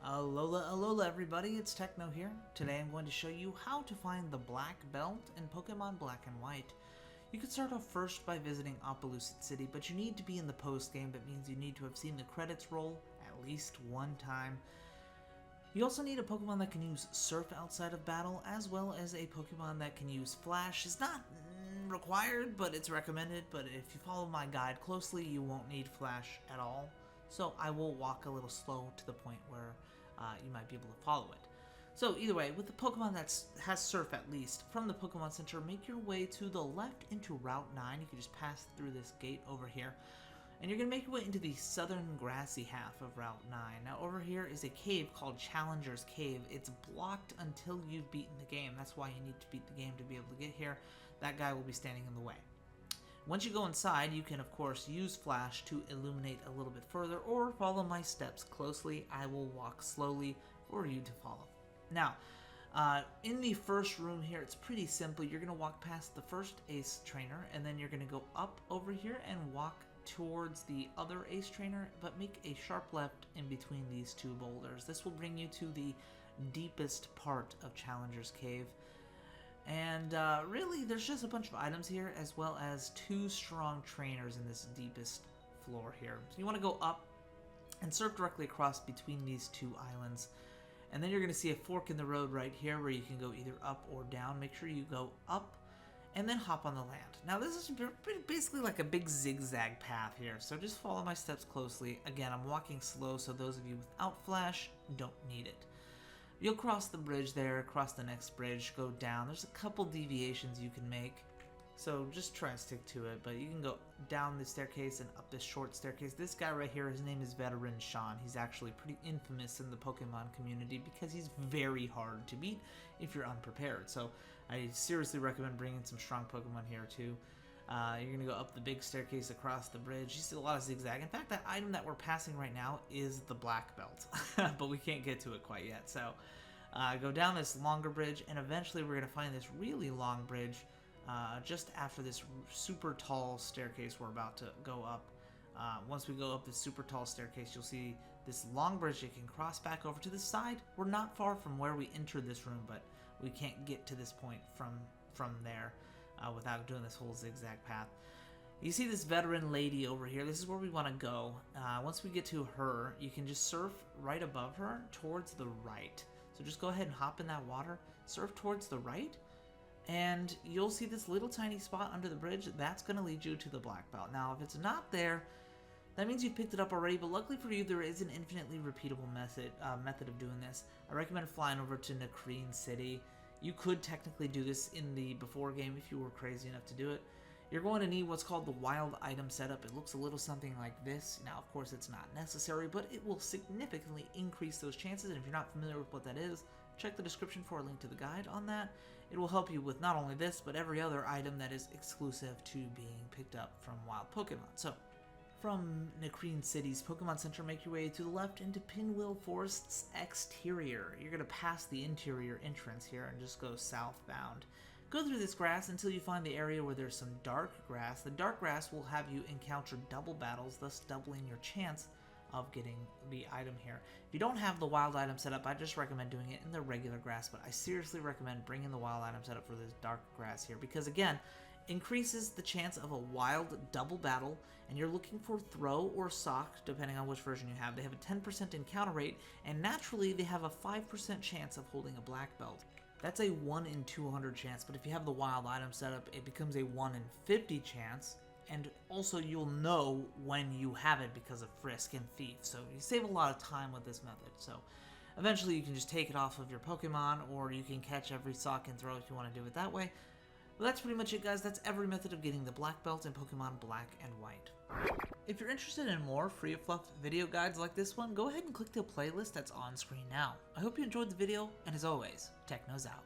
Alola everybody, it's Techno here. Today I'm going to show you how to find the black belt in Pokemon Black and White. You can start off first by visiting Opelucid City, but you need to be in the post-game. That means you need to have seen the credits roll at least one time. You also need a Pokemon that can use Surf outside of battle, as well as a Pokemon that can use Flash. It's not required, but it's recommended, but if you follow my guide closely, you won't need Flash at all. So I will walk a little slow to the point where you might be able to follow it. So either way, with the Pokemon that has Surf at least, from the Pokemon Center, make your way to the left into Route 9. You can just pass through this gate over here. And you're going to make your way into the southern grassy half of Route 9. Now over here is a cave called Challenger's Cave. It's blocked until you've beaten the game. That's why you need to beat the game to be able to get here. That guy will be standing in the way. Once you go inside, you can of course use Flash to illuminate a little bit further, or follow my steps closely. I will walk slowly for you to follow. Now, in the first room here, it's pretty simple. You're going to walk past the first Ace Trainer, and then you're going to go up over here and walk towards the other Ace Trainer, but make a sharp left in between these two boulders. This will bring you to the deepest part of Challenger's Cave. And really, there's just a bunch of items here, as well as two strong trainers in this deepest floor here. So you want to go up and surf directly across between these two islands. And then you're going to see a fork in the road right here where you can go either up or down. Make sure you go up and then hop on the land. Now this is basically like a big zigzag path here, so just follow my steps closely. Again, I'm walking slow, so those of you without Flash don't need it. You'll cross the bridge there, cross the next bridge, go down. There's a couple deviations you can make, so just try and stick to it. But you can go down this staircase and up this short staircase. This guy right here, his name is Veteran Sean. He's actually pretty infamous in the Pokemon community because he's very hard to beat if you're unprepared. So I seriously recommend bringing some strong Pokemon here too. You're going to go up the big staircase across the bridge. You see a lot of zigzag. In fact, that item that we're passing right now is the black belt, but we can't get to it quite yet. So go down this longer bridge, and eventually we're going to find this really long bridge just after this super tall staircase we're about to go up. Once we go up this super tall staircase, you'll see this long bridge you can cross back over to the side. We're not far from where we entered this room, but we can't get to this point from there without doing this whole zigzag path. You see this veteran lady over here. This is where we want to go. Once we get to her, you can just surf right above her towards the right. So just go ahead and hop in that water, surf towards the right, and you'll see this little tiny spot under the bridge. That's going to lead you to the black belt. Now, if it's not there, that means you've picked it up already, but luckily for you, there is an infinitely repeatable method of doing this. I recommend flying over to Necrene City. You could technically do this in the before game if you were crazy enough to do it. You're going to need what's called the wild item setup. It looks a little something like this. Now, of course, it's not necessary, but it will significantly increase those chances, and if you're not familiar with what that is, check the description for a link to the guide on that. It will help you with not only this, but every other item that is exclusive to being picked up from wild Pokemon. So, from Necrene City's Pokemon Center, make your way to the left into Pinwheel Forest's exterior. You're going to pass the interior entrance here and just go southbound. Go through this grass until you find the area where there's some dark grass. The dark grass will have you encounter double battles, thus doubling your chance of getting the item here. If you don't have the wild item set up, I just recommend doing it in the regular grass, but I seriously recommend bringing the wild item set up for this dark grass here, because again, increases the chance of a wild double battle, and you're looking for throw or sock depending on which version you have. They have a 10% encounter rate, and naturally they have a 5% chance of holding a black belt. That's a 1 in 200 chance, but if you have the wild item set up, it becomes a 1 in 50 chance, and also you'll know when you have it because of Frisk and Thief, so you save a lot of time with this method. So eventually you can just take it off of your Pokemon, or you can catch every sock and throw if you want to do it that way. Well, that's pretty much it, guys. That's every method of getting the black belt in Pokemon Black and White. If you're interested in more free-of-fluff video guides like this one, go ahead and click the playlist that's on screen now. I hope you enjoyed the video, and as always, Techno's out.